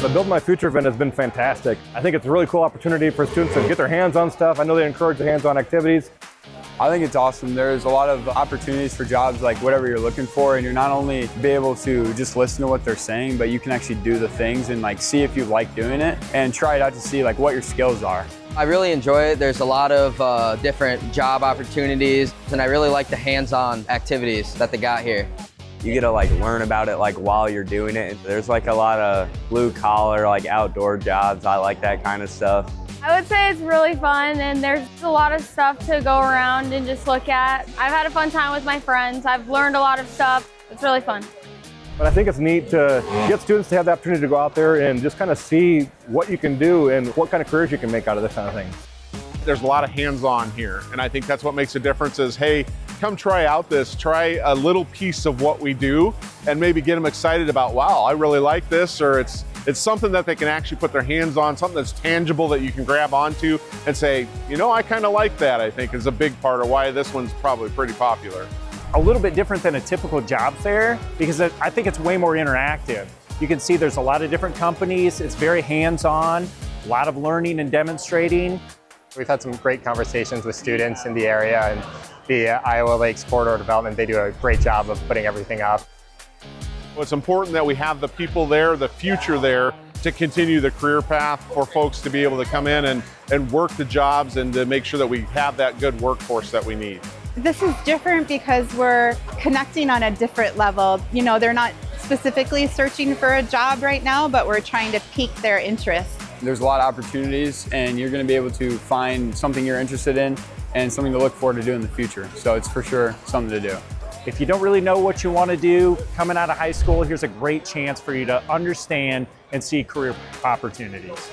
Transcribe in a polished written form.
The Build My Future event has been fantastic. I think it's a really cool opportunity for students to get their hands on stuff. I know they encourage the hands-on activities. I think it's awesome. There's a lot of opportunities for jobs like whatever you're looking for, and you're not only be able to just listen to what they're saying, but you can actually do the things and like see if you like doing it and try it out to see like what your skills are. I really enjoy it. There's a lot of different job opportunities, and I really like the hands-on activities that they got here. You get to like learn about it like while you're doing it. There's like a lot of blue collar, like outdoor jobs. I like that kind of stuff. I would say it's really fun, and there's a lot of stuff to go around and just look at. I've had a fun time with my friends. I've learned a lot of stuff. It's really fun. But I think it's neat to get students to have the opportunity to go out there and just kind of see what you can do and what kind of careers you can make out of this kind of thing. There's a lot of hands-on here, and I think that's what makes a difference is, hey, come try out this, try a little piece of what we do, and maybe get them excited about, wow, I really like this, or it's something that they can actually put their hands on, something that's tangible that you can grab onto and say, you know, I kind of like that, I think is a big part of why this one's probably pretty popular. A little bit different than a typical job fair because I think it's way more interactive. You can see there's a lot of different companies, it's very hands-on, a lot of learning and demonstrating. We've had some great conversations with students in the area, and the Iowa Lakes Corridor Development, they do a great job of putting everything up. Well, it's important that we have the people there, the future there, to continue the career path for folks to be able to come in and work the jobs and to make sure that we have that good workforce that we need. This is different because we're connecting on a different level. You know, they're not specifically searching for a job right now, but we're trying to pique their interest. There's a lot of opportunities, and you're going to be able to find something you're interested in and something to look forward to do in the future. So it's for sure something to do. If you don't really know what you want to do coming out of high school, here's a great chance for you to understand and see career opportunities.